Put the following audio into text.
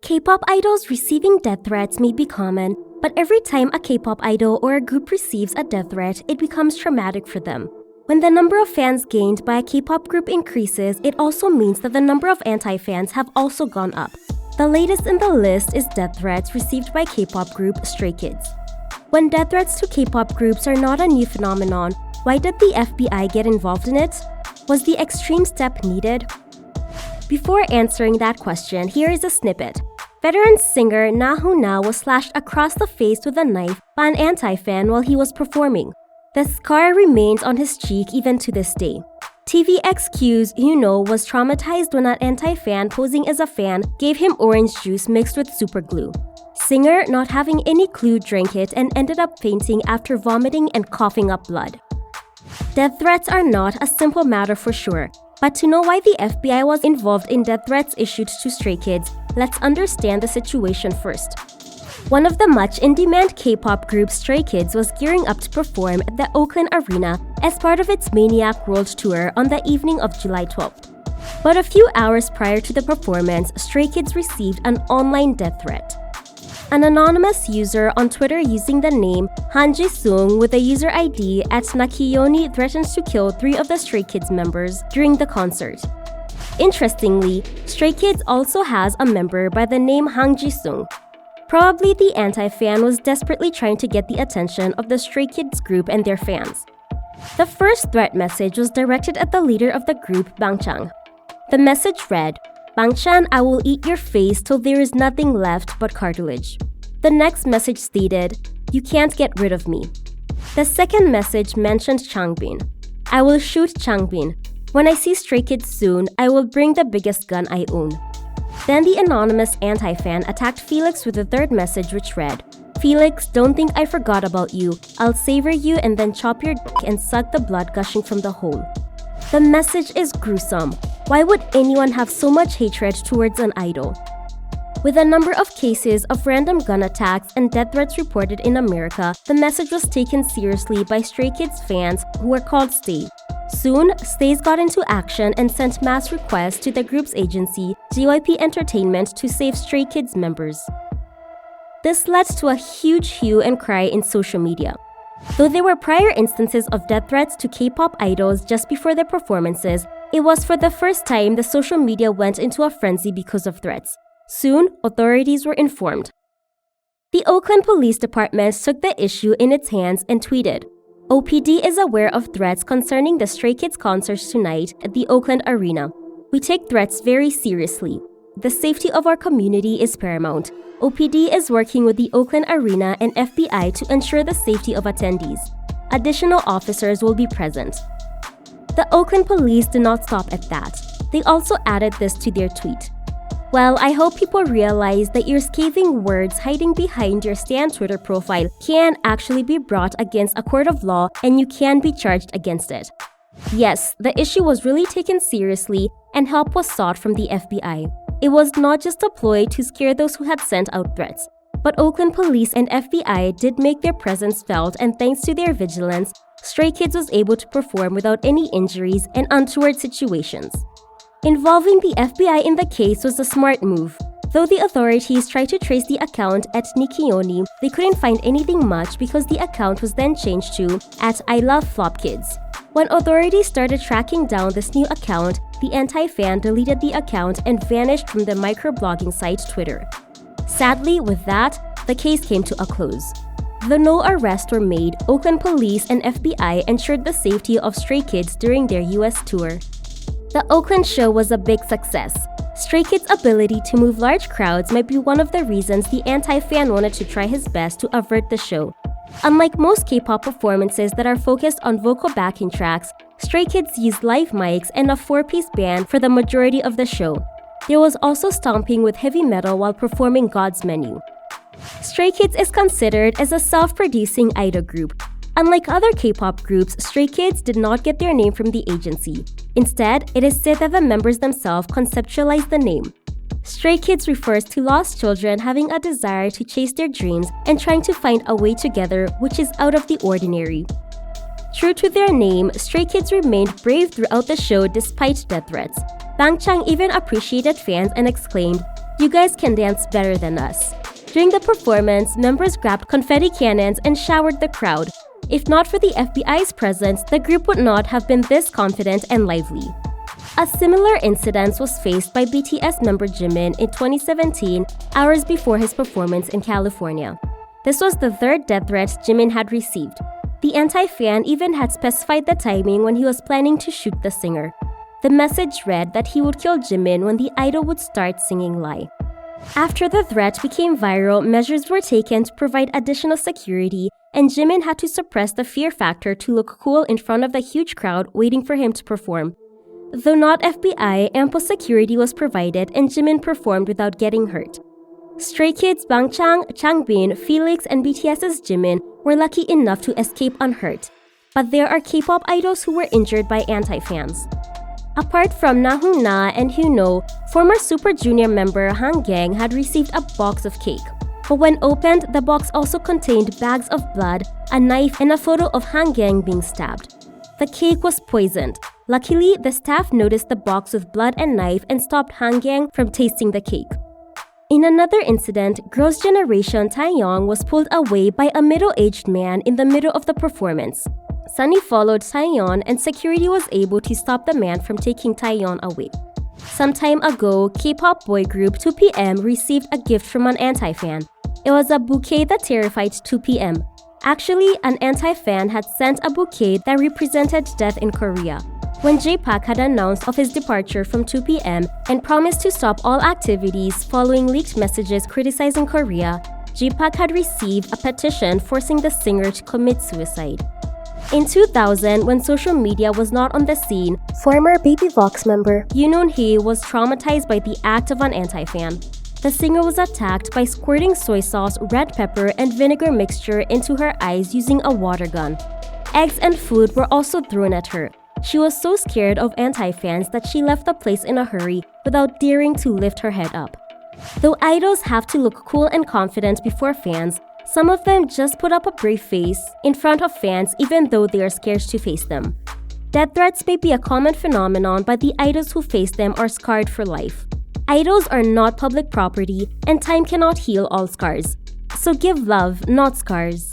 K-pop idols receiving death threats may be common, but every time a K-pop idol or a group receives a death threat, it becomes traumatic for them. When the number of fans gained by a K-pop group increases, it also means that the number of anti-fans have also gone up. The latest in the list is death threats received by K-pop group Stray Kids. When death threats to K-pop groups are not a new phenomenon, why did the FBI get involved in it? Was the extreme step needed? Before answering that question, here is a snippet. Veteran singer Na Hoon-na was slashed across the face with a knife by an anti-fan while he was performing. The scar remains on his cheek even to this day. TVXQ's Yuno was traumatized when an anti-fan posing as a fan gave him orange juice mixed with super glue. Singer, not having any clue, drank it and ended up fainting after vomiting and coughing up blood. Death threats are not a simple matter for sure, but to know why the FBI was involved in death threats issued to Stray Kids, let's understand the situation first. One of the much in-demand K-pop group Stray Kids was gearing up to perform at the Oakland Arena as part of its Maniac World Tour on the evening of July 12th. But a few hours prior to the performance, Stray Kids received an online death threat. An anonymous user on Twitter using the name Han-ji-sung with a user ID @Nakiyoni threatens to kill 3 of the Stray Kids members during the concert. Interestingly, Stray Kids also has a member by the name Han Ji-sung. Probably the anti-fan was desperately trying to get the attention of the Stray Kids group and their fans. The first threat message was directed at the leader of the group, Bangchan. The message read, "Bangchan, I will eat your face till there is nothing left but cartilage." The next message stated, "You can't get rid of me." The second message mentioned Changbin. "I will shoot Changbin. When I see Stray Kids soon, I will bring the biggest gun I own." Then the anonymous anti-fan attacked Felix with the third message which read, "Felix, don't think I forgot about you. I'll savor you and then chop your dick and suck the blood gushing from the hole." The message is gruesome. Why would anyone have so much hatred towards an idol? With a number of cases of random gun attacks and death threats reported in America, the message was taken seriously by Stray Kids fans who were called Stay. Soon, Stays got into action and sent mass requests to the group's agency, JYP Entertainment, to save Stray Kids members. This led to a huge hue and cry in social media. Though there were prior instances of death threats to K-pop idols just before their performances, it was for the first time the social media went into a frenzy because of threats. Soon, authorities were informed. The Oakland Police Department took the issue in its hands and tweeted, "OPD is aware of threats concerning the Stray Kids concerts tonight at the Oakland Arena. We take threats very seriously. The safety of our community is paramount. OPD is working with the Oakland Arena and FBI to ensure the safety of attendees. Additional officers will be present." The Oakland police did not stop at that. They also added this to their tweet. "Well, I hope people realize that your scathing words hiding behind your Stan Twitter profile can actually be brought against a court of law and you can be charged against it." Yes, the issue was really taken seriously and help was sought from the FBI. It was not just a ploy to scare those who had sent out threats, but Oakland police and FBI did make their presence felt, and thanks to their vigilance, Stray Kids was able to perform without any injuries and untoward situations. Involving the FBI in the case was a smart move. Though the authorities tried to trace the account at Nikioni, they couldn't find anything much because the account was then changed to @ILoveFlopKids. When authorities started tracking down this new account, the anti-fan deleted the account and vanished from the microblogging site Twitter. Sadly, with that, the case came to a close. Though no arrests were made, Oakland police and FBI ensured the safety of Stray Kids during their US tour. The Oakland show was a big success. Stray Kids' ability to move large crowds might be one of the reasons the anti-fan wanted to try his best to avert the show. Unlike most K-pop performances that are focused on vocal backing tracks, Stray Kids used live mics and a 4-piece band for the majority of the show. There was also stomping with heavy metal while performing God's Menu. Stray Kids is considered as a self-producing idol group. Unlike other K-pop groups, Stray Kids did not get their name from the agency. Instead, it is said that the members themselves conceptualized the name. Stray Kids refers to lost children having a desire to chase their dreams and trying to find a way together which is out of the ordinary. True to their name, Stray Kids remained brave throughout the show despite death threats. Bangchan even appreciated fans and exclaimed, "You guys can dance better than us." During the performance, members grabbed confetti cannons and showered the crowd. If not for the FBI's presence, the group would not have been this confident and lively. A similar incident was faced by BTS member Jimin in 2017, hours before his performance in California. This was the third death threat Jimin had received. The anti-fan even had specified the timing when he was planning to shoot the singer. The message read that he would kill Jimin when the idol would start singing "Lie." After the threat became viral, measures were taken to provide additional security, and Jimin had to suppress the fear factor to look cool in front of the huge crowd waiting for him to perform. Though not FBI, ample security was provided and Jimin performed without getting hurt. Stray Kids Bangchang, Changbin, Felix, and BTS's Jimin were lucky enough to escape unhurt. But there are K-pop idols who were injured by anti-fans. Apart from Na Hung Na and Hyuno, former Super Junior member Han Gang had received a box of cake. But when opened, the box also contained bags of blood, a knife, and a photo of Han Gang being stabbed. The cake was poisoned. Luckily, the staff noticed the box with blood and knife and stopped Han Gang from tasting the cake. In another incident, Girls' Generation Taeyong was pulled away by a middle-aged man in the middle of the performance. Sunny followed Taeyeon and security was able to stop the man from taking Taeyeon away. Some time ago, K-pop boy group 2PM received a gift from an anti-fan. It was a bouquet that terrified 2PM. Actually, an anti-fan had sent a bouquet that represented death in Korea. When J-Park had announced of his departure from 2PM and promised to stop all activities following leaked messages criticizing Korea, J-Park had received a petition forcing the singer to commit suicide. In 2000, when social media was not on the scene, former Baby Vox member Yoon Eun-hee was traumatized by the act of an anti-fan. The singer was attacked by squirting soy sauce, red pepper, and vinegar mixture into her eyes using a water gun. Eggs and food were also thrown at her. She was so scared of anti-fans that she left the place in a hurry without daring to lift her head up. Though idols have to look cool and confident before fans, some of them just put up a brave face in front of fans even though they are scared to face them. Death threats may be a common phenomenon, but the idols who face them are scarred for life. Idols are not public property, and time cannot heal all scars. So give love, not scars.